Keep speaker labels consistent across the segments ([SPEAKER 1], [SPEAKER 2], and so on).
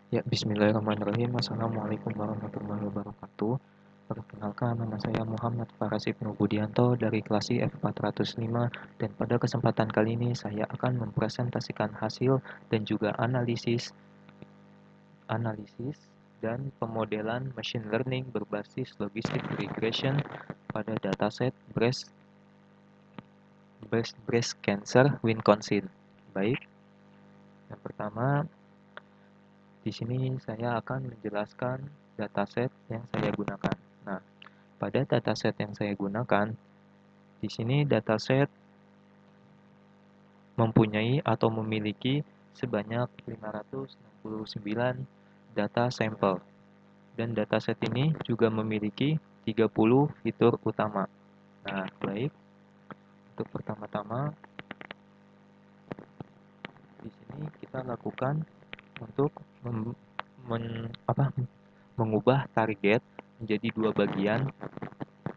[SPEAKER 1] Ya, bismillahirrahmanirrahim. Assalamualaikum warahmatullahi wabarakatuh. Perkenalkan, nama saya Muhammad Farasib Nubudianto dari kelas IF405 dan pada kesempatan kali ini saya akan mempresentasikan hasil dan juga analisis dan pemodelan machine learning berbasis logistic regression pada dataset breast cancer Wisconsin. Baik, yang pertama di sini saya akan menjelaskan dataset yang saya gunakan. Nah, pada dataset yang saya gunakan, di sini dataset mempunyai atau memiliki sebanyak 569 data sampel. Dan dataset ini juga memiliki 30 fitur utama. Nah, baik. Untuk pertama-tama, di sini kita lakukan untuk mengubah target menjadi dua bagian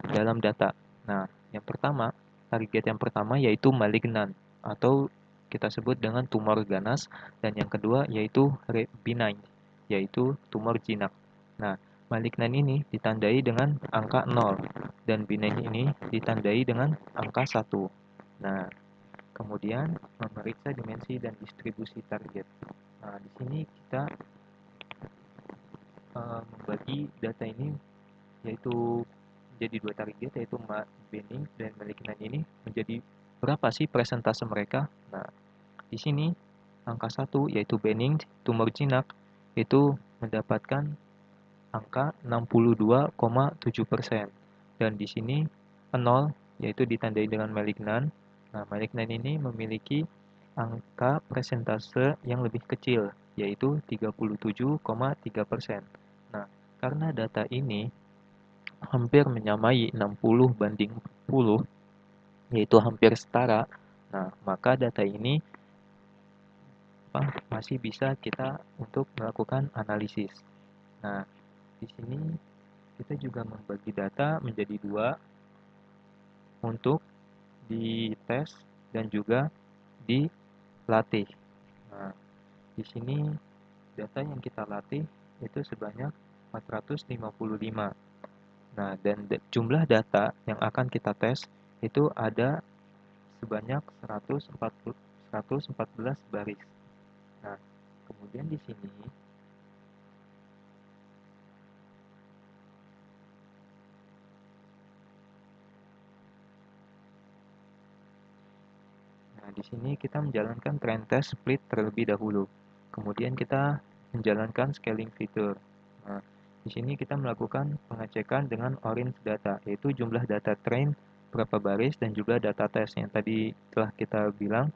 [SPEAKER 1] dalam data. Nah, yang pertama, target yang pertama yaitu malignan atau kita sebut dengan tumor ganas, dan yang kedua yaitu benign, yaitu tumor jinak. Nah, malignan ini ditandai dengan angka 0 dan benign ini ditandai dengan angka 1. Nah, kemudian memeriksa dimensi dan distribusi target. Nah, di sini kita membagi data ini yaitu menjadi dua target, yaitu benign dan malignan ini menjadi berapa sih persentase mereka. Nah, di sini angka 1 yaitu benign tumor jinak itu mendapatkan angka 62,7%. Dan di sini 0 yaitu ditandai dengan malignan. Nah, malignan ini memiliki angka persentase yang lebih kecil yaitu 37,3%. Nah, karena data ini hampir menyamai 60/40, yaitu hampir setara. Nah, maka data ini masih bisa kita untuk melakukan analisis. Nah, di sini kita juga membagi data menjadi dua untuk dites dan juga dilatih. Nah, di sini data yang kita latih itu sebanyak 455. Nah, dan jumlah data yang akan kita tes itu ada sebanyak 114 baris. Nah, kemudian di sini di sini kita menjalankan trend test split terlebih dahulu. Kemudian kita menjalankan scaling fitur. Nah, di sini kita melakukan pengecekan dengan orange data, yaitu jumlah data train berapa baris dan juga data test yang tadi telah kita bilang.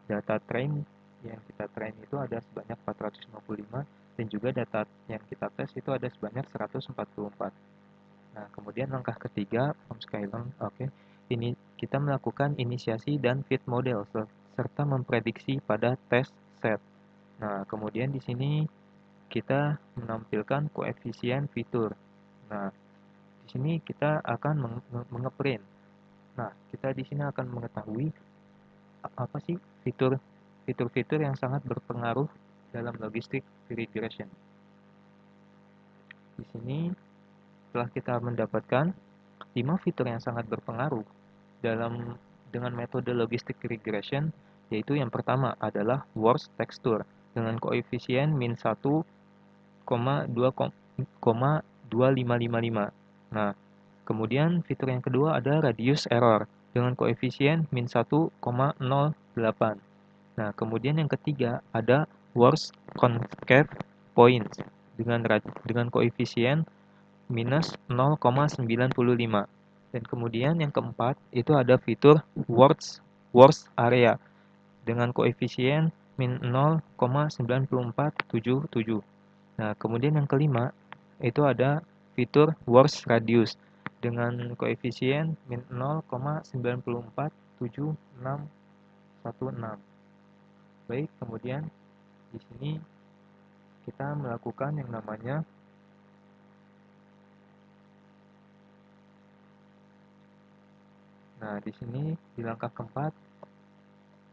[SPEAKER 1] Data train yang kita train itu ada sebanyak 455 dan juga data yang kita tes itu ada sebanyak 144. Nah, kemudian langkah ketiga, from Skylon, oke. Ini kita melakukan inisiasi dan fit model serta memprediksi pada test set. Nah, kemudian di sini kita menampilkan koefisien fitur. Nah, di sini kita akan mengeprint. Nah, kita di sini akan mengetahui apa sih fitur-fitur yang sangat berpengaruh dalam logistic regression. Di sini setelah kita mendapatkan 5 fitur yang sangat berpengaruh dengan metode logistic regression, yaitu yang pertama adalah worst texture dengan koefisien min 1,2555. Nah, kemudian fitur yang kedua ada radius error dengan koefisien min 1,08. Nah, kemudian yang ketiga ada worst concave points dengan koefisien minus 0,95. Dan kemudian yang keempat itu ada fitur worst area dengan koefisien min 0,9477. Nah, kemudian yang kelima itu ada fitur worst radius dengan koefisien min 0,947616. Baik, kemudian di sini kita melakukan yang namanya di sini di langkah keempat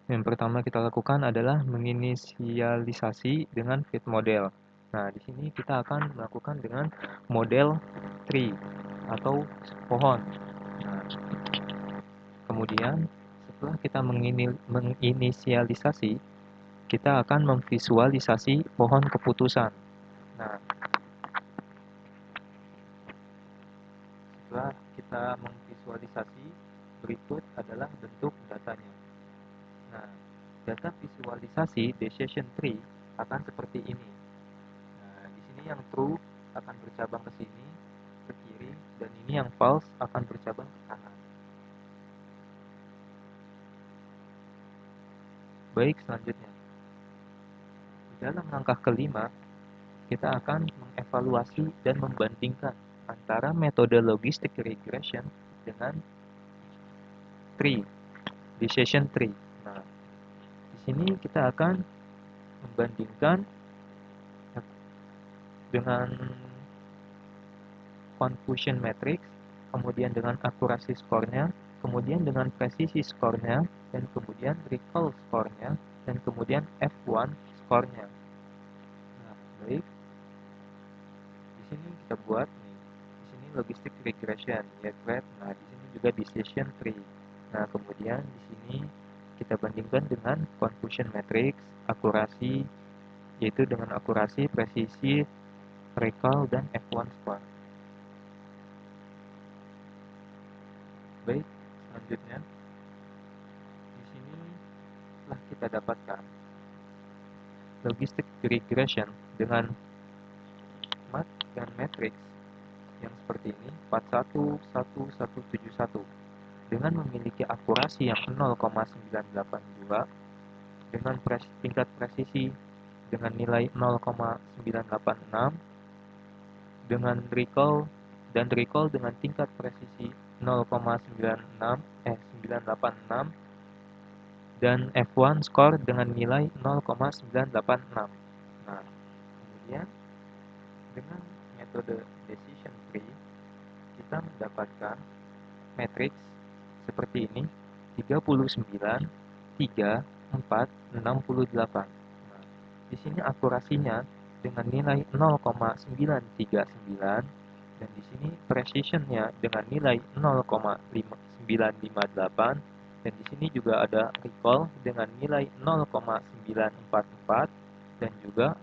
[SPEAKER 1] yang pertama kita lakukan adalah menginisialisasi dengan fit model. Nah, di sini kita akan melakukan dengan model tree atau pohon. Nah, kemudian setelah kita menginisialisasi, kita akan memvisualisasi pohon keputusan. Nah, setelah kita memvisualisasi, berikut adalah bentuk datanya. Nah, data visualisasi decision tree akan seperti ini. Nah, di sini yang true akan bercabang ke sini, ke kiri, dan ini yang false akan bercabang ke kanan. Baik, selanjutnya. Di dalam langkah kelima, kita akan mengevaluasi dan membandingkan antara metode logistic regression dengan tree, decision tree. Nah, di sini kita akan membandingkan dengan confusion matrix, kemudian dengan akurasi skornya, kemudian dengan presisi skornya, dan kemudian recall skornya, dan kemudian F1 skornya. Nah, baik. Di sini kita buat nih. Di sini logistic regression, ya kan? Nah, di sini juga decision tree. Nah, kemudian di sini kita bandingkan dengan confusion matrix, akurasi, yaitu dengan akurasi, presisi, recall, dan F1 score. Baik, selanjutnya di sini telah kita dapatkan logistic regression dengan mat dan matrix yang seperti ini 411171 dengan memiliki akurasi yang 0,982 dengan tingkat presisi dengan nilai 0,986 dengan recall dengan tingkat presisi 986 dan F1 score dengan nilai 0,986. Nah, kemudian dengan metode decision tree kita mendapatkan matriks seperti ini 39 3 4 68. Nah, di sini akurasinya dengan nilai 0,939 dan di sini precisionnya dengan nilai 0,958 dan di sini juga ada recall dengan nilai 0,944 dan juga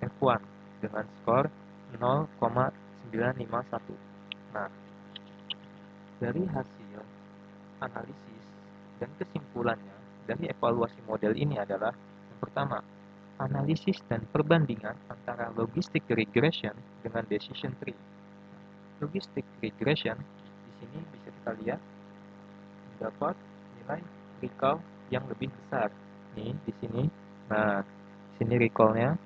[SPEAKER 1] F1 dengan skor 0,951. Nah, dari hasil analisis dan kesimpulannya dari evaluasi model ini adalah yang pertama, analisis dan perbandingan antara logistic regression dengan decision tree. Logistic regression di sini bisa kita lihat dapat nilai recall yang lebih besar. Nih di sini. Nah, di sini recall-nya.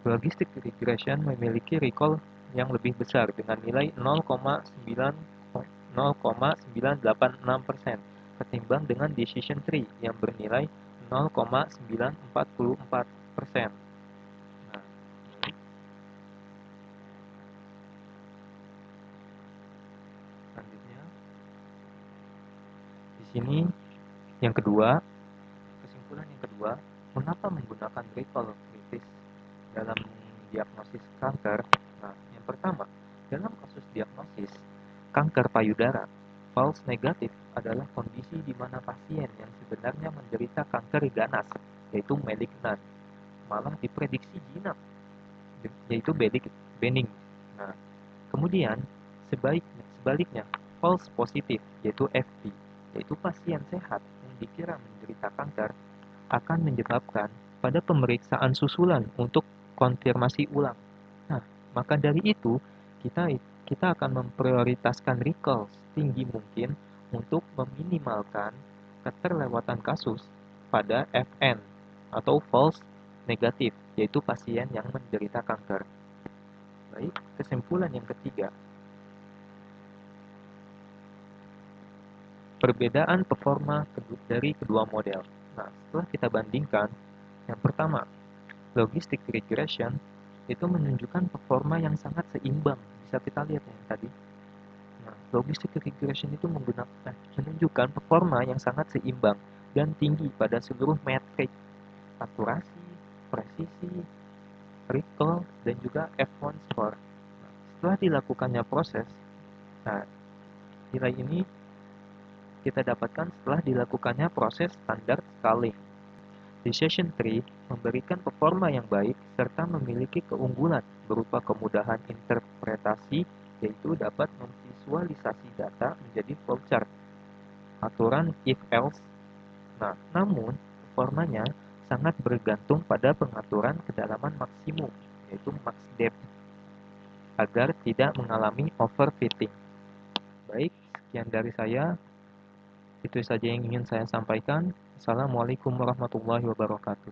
[SPEAKER 1] Logistic regression memiliki recall yang lebih besar dengan nilai 0,986% ketimbang dengan decision tree yang bernilai 0,944%. Nah, selanjutnya di sini yang kedua, kesimpulan yang kedua, mengapa menggunakan recall kritis dalam diagnosis kanker? Nah, yang pertama, dalam kasus diagnosis kanker payudara, false negatif adalah kondisi di mana pasien yang sebenarnya menderita kanker ganas, yaitu malignant, malah diprediksi jinak, yaitu benign. Nah, kemudian sebaliknya, false positif, yaitu FP, yaitu pasien sehat yang dikira menderita kanker, akan menyebabkan pada pemeriksaan susulan untuk konfirmasi ulang. Nah, maka dari itu, kita kita akan memprioritaskan recall setinggi mungkin untuk meminimalkan keterlewatan kasus pada FN atau false negatif, yaitu pasien yang menderita kanker. Baik, kesimpulan yang ketiga, perbedaan performa dari kedua model. Nah, setelah kita bandingkan, yang pertama, logistic regression itu menunjukkan performa yang sangat seimbang. Bisa kita lihat yang tadi. Nah, logistic regression itu menunjukkan performa yang sangat seimbang dan tinggi pada seluruh metrik, akurasi, presisi, recall, dan juga F1 score. Nah, setelah dilakukannya proses, nah, nilai ini kita dapatkan setelah dilakukannya proses standar scaling. Decision tree memberikan performa yang baik serta memiliki keunggulan berupa kemudahan interpretasi, yaitu dapat memvisualisasi data menjadi flowchart, aturan if-else. Nah, namun performanya sangat bergantung pada pengaturan kedalaman maksimum, yaitu max depth, agar tidak mengalami overfitting. Baik, sekian dari saya. Itu saja yang ingin saya sampaikan. Assalamualaikum warahmatullahi wabarakatuh.